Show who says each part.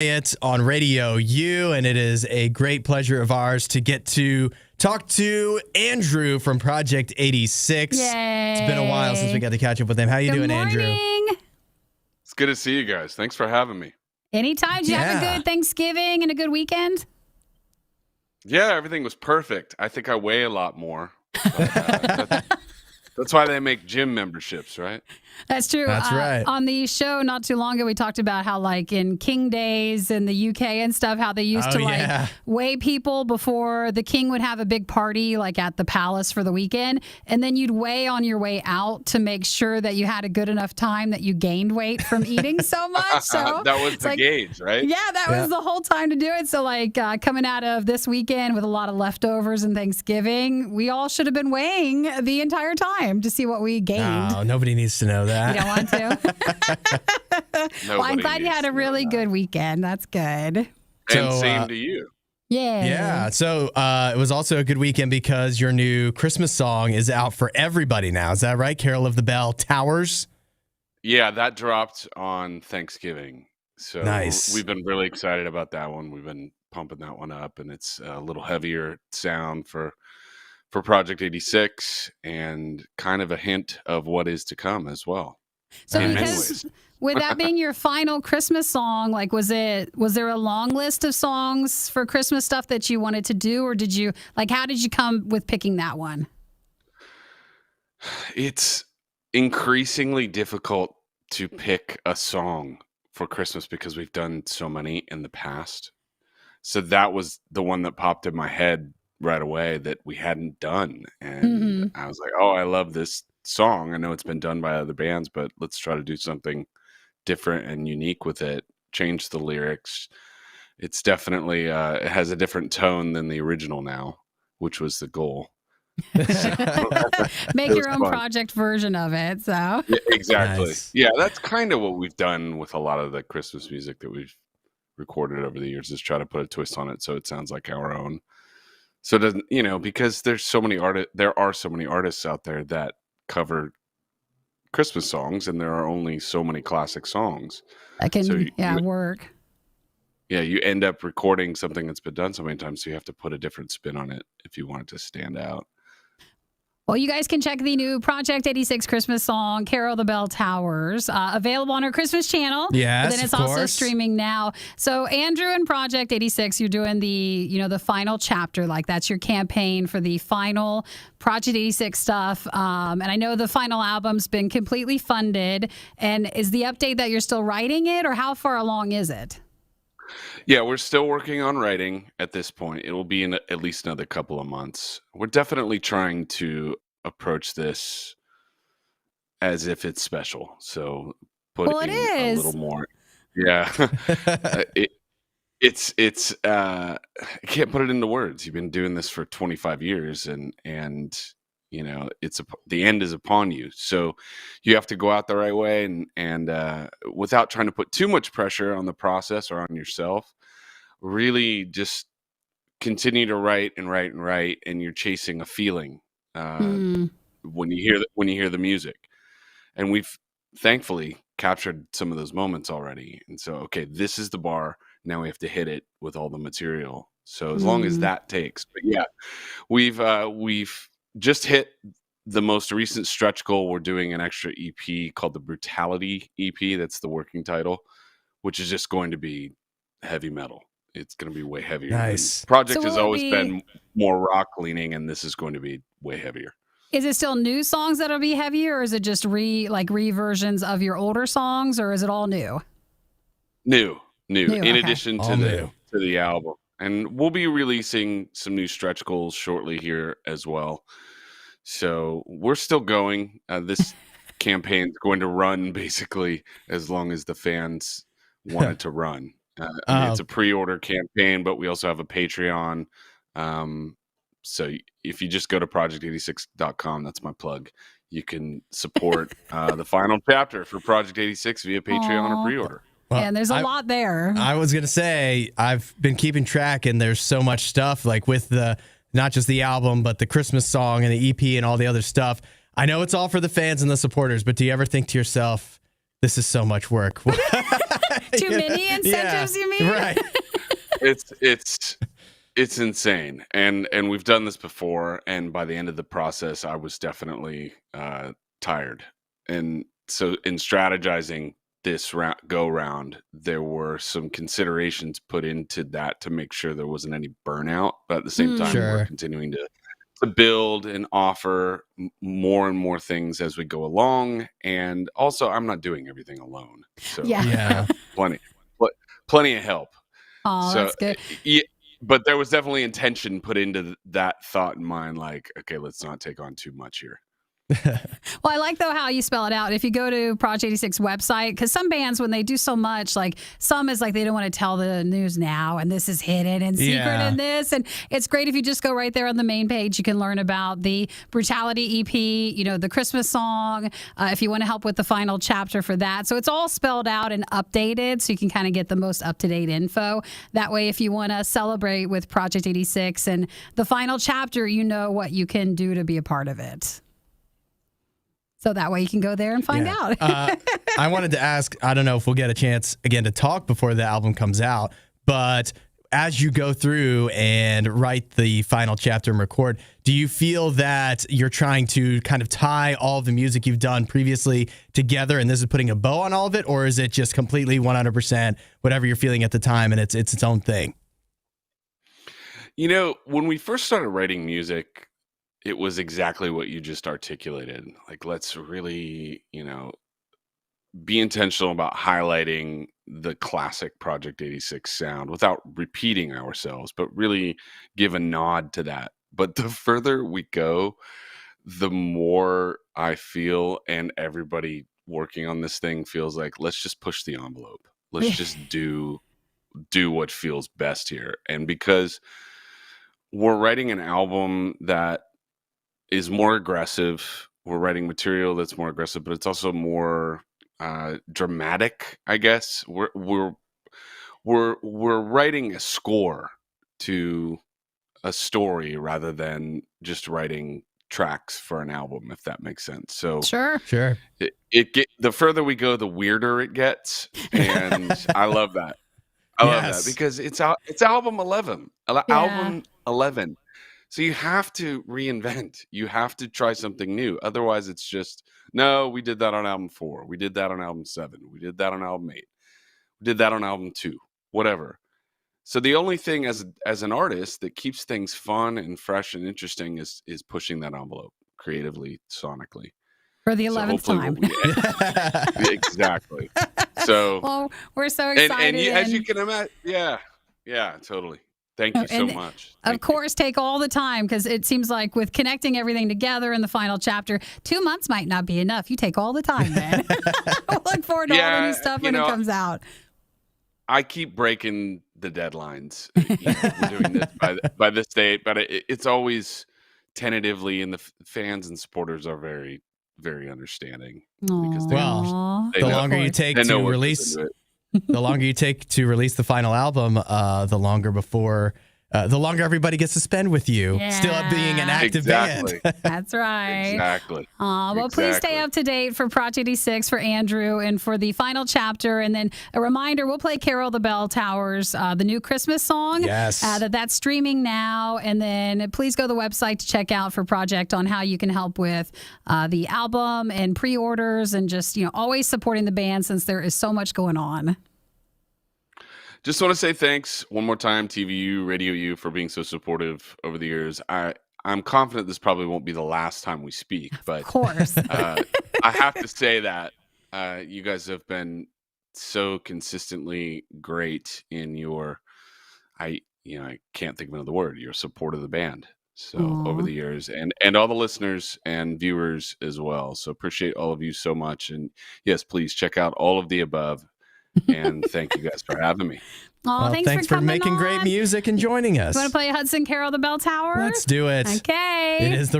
Speaker 1: It on RadioU, and it is a great pleasure of ours to get to talk to Andrew from Project 86.
Speaker 2: Yay.
Speaker 1: It's been a while since we got to catch up with him. How you doing,
Speaker 2: morning.
Speaker 1: Andrew?
Speaker 3: It's good to see you guys. Thanks for having me.
Speaker 2: Anytime. Did you have a good Thanksgiving and a good weekend?
Speaker 3: Yeah, everything was perfect. I think I weigh a lot more. But, that's why they make gym memberships, right?
Speaker 2: That's true.
Speaker 1: That's right.
Speaker 2: On the show not too long ago, we talked about how, like, in King days in the UK and stuff, how they used to weigh people before the king would have a big party, like at the palace for the weekend. And then you'd weigh on your way out to make sure that you had a good enough time that you gained weight from eating so much. So
Speaker 3: that was the gauge, right?
Speaker 2: Yeah, that was the whole time to do it. So, like, coming out of this weekend with a lot of leftovers and Thanksgiving, we all should have been weighing the entire time to see what we gained.
Speaker 1: Oh, nobody needs to know that.
Speaker 2: You don't want to? Well, I'm glad you had a really good weekend. That's good.
Speaker 3: And same to you.
Speaker 2: Yeah.
Speaker 1: Yeah. So it was also a good weekend because your new Christmas song is out for everybody now. Is that right? Carol of the Bell Towers?
Speaker 3: Yeah, that dropped on Thanksgiving. So
Speaker 1: nice.
Speaker 3: We've been really excited about that one. We've been pumping that one up, and it's a little heavier sound for Project 86 and kind of a hint of what is to come as well.
Speaker 2: So because with that being your final Christmas song, like was there a long list of songs for Christmas stuff that you wanted to do, or how did you come with picking that one?
Speaker 3: It's increasingly difficult to pick a song for Christmas because we've done so many in the past. So that was the one that popped in my head right away that we hadn't done. And I was like, oh, I love this song. I know it's been done by other bands, but let's try to do something different and unique with it. Change the lyrics. It's definitely, it has a different tone than the original now, which was the goal.
Speaker 2: Make your own project version of it. So
Speaker 3: yeah, exactly.
Speaker 1: Nice.
Speaker 3: Yeah, that's kind of what we've done with a lot of the Christmas music that we've recorded over the years, is try to put a twist on it so it sounds like our own. So it doesn't, because there are so many artists out there that cover Christmas songs, and there are only so many classic songs.
Speaker 2: That can work.
Speaker 3: Yeah, you end up recording something that's been done so many times, so you have to put a different spin on it if you want it to stand out.
Speaker 2: Well, you guys can check the new Project 86 Christmas song, Carol the Bell Towers, available on our Christmas channel.
Speaker 1: Yes,
Speaker 2: but then it's also streaming now. So Andrew and Project 86, you're doing the final chapter. Like, that's your campaign for the final Project 86 stuff. And I know the final album's been completely funded. And is the update that you're still writing it, or how far along is it?
Speaker 3: Yeah, we're still working on writing at this point. It will be in at least another couple of months. We're definitely trying to approach this as if it's special. So putting a little more. Yeah. It's I can't put it into words. You've been doing this for 25 years and the end is upon you. So you have to go out the right way and without trying to put too much pressure on the process or on yourself, really just continue to write and write and write, and you're chasing a feeling when you hear the music. And we've thankfully captured some of those moments already. And so, okay, this is the bar. Now we have to hit it with all the material. So as long as that takes. But yeah, we've just hit the most recent stretch goal. We're doing an extra EP called the Brutality EP. That's the working title, which is just going to be heavy metal. It's going to be way heavier.
Speaker 1: Nice.
Speaker 3: Project has always been more rock leaning, and this is going to be way heavier.
Speaker 2: Is it still new songs that'll be heavier, or is it just re-versions of your older songs, or is it all new?
Speaker 3: New. In addition
Speaker 1: to
Speaker 3: the album. And we'll be releasing some new stretch goals shortly here as well. So we're still going. This campaign's going to run basically as long as the fans want it to run. It's a pre-order campaign, but we also have a Patreon. So if you just go to project86.com, that's my plug, you can support the final chapter for Project 86 via Patreon or pre-order.
Speaker 1: Well,
Speaker 2: and there's a lot there.
Speaker 1: I was going to say, I've been keeping track, and there's so much stuff, like with not just the album, but the Christmas song and the EP and all the other stuff. I know it's all for the fans and the supporters, but do you ever think to yourself, this is so much work?
Speaker 2: Too many incentives, you mean?
Speaker 1: Right.
Speaker 3: It's insane, and we've done this before, and by the end of the process, I was definitely tired, and so in strategizing this go round, there were some considerations put into that to make sure there wasn't any burnout, but at the same time, we're continuing to build and offer more and more things as we go along, and also I'm not doing everything alone, so plenty of help.
Speaker 2: Oh,
Speaker 3: So
Speaker 2: that's good.
Speaker 3: yeah, but there was definitely intention put into that thought in mind, like, okay, let's not take on too much here.
Speaker 2: Well, I like, though, how you spell it out. If you go to Project 86 website, because some bands, when they do so much, like some is like they don't want to tell the news now, and this is hidden and secret in this. And it's great if you just go right there on the main page. You can learn about the Brutality EP, the Christmas song, if you want to help with the final chapter for that. So it's all spelled out and updated, so you can kind of get the most up-to-date info. That way, if you want to celebrate with Project 86 and the final chapter, you know what you can do to be a part of it. So that way you can go there and find out.
Speaker 1: I wanted to ask, I don't know if we'll get a chance again to talk before the album comes out, but as you go through and write the final chapter and record, do you feel that you're trying to kind of tie all of the music you've done previously together and this is putting a bow on all of it? Or is it just completely 100% whatever you're feeling at the time and it's its own thing?
Speaker 3: When we first started writing music, it was exactly what you just articulated. Like, let's really, be intentional about highlighting the classic Project 86 sound without repeating ourselves, but really give a nod to that. But the further we go, the more I feel, and everybody working on this thing feels like, let's just push the envelope. Let's just do what feels best here. And because we're writing an album that is more aggressive. We're writing material that's more aggressive, but it's also more dramatic, I guess. We're writing a score to a story rather than just writing tracks for an album, if that makes sense. So
Speaker 2: Sure.
Speaker 3: The further we go, the weirder it gets, and I love that. I love that because it's album 11. Album 11. So you have to reinvent. You have to try something new. Otherwise, it's just, no, we did that on album 4. We did that on album 7. We did that on album 8. We did that on album 2. Whatever. So the only thing as an artist that keeps things fun and fresh and interesting is pushing that envelope creatively, sonically.
Speaker 2: For the 11th time.
Speaker 3: Exactly. So,
Speaker 2: well, we're so excited.
Speaker 3: And as you can imagine, yeah, totally. Thank you so much.
Speaker 2: Of course, take all the time, because it seems like with connecting everything together in the final chapter, 2 months might not be enough. You take all the time, man. We'll look forward to all the new stuff when it comes out.
Speaker 3: I keep breaking the deadlines. We're doing this by this date, but it's always tentatively, and the fans and supporters are very, very understanding. Because
Speaker 1: the longer you take to release the longer you take to release the final album, the longer everybody gets to spend with you, still being an active band.
Speaker 2: That's right.
Speaker 3: Exactly.
Speaker 2: Well, please stay up to date for Project 86 for Andrew and for the final chapter. And then a reminder, we'll play Carol the Bell Towers, the new Christmas song.
Speaker 1: Yes.
Speaker 2: That's streaming now. And then please go to the website to check out for Project on how you can help with the album and pre-orders and just, always supporting the band since there is so much going on.
Speaker 3: Just want to say thanks one more time, TVU, RadioU, for being so supportive over the years. I'm confident this probably won't be the last time we speak, but
Speaker 2: of course,
Speaker 3: I have to say that you guys have been so consistently great in your, I can't think of another word, your support of the band. So over the years, and all the listeners and viewers as well. So appreciate all of you so much. And yes, please check out all of the above. And thank you guys for having me.
Speaker 2: Oh, thanks for
Speaker 1: making great music and joining us.
Speaker 2: You want to play Hudson Carol the Bell Tower?
Speaker 1: Let's do it.
Speaker 2: Okay.
Speaker 1: It is the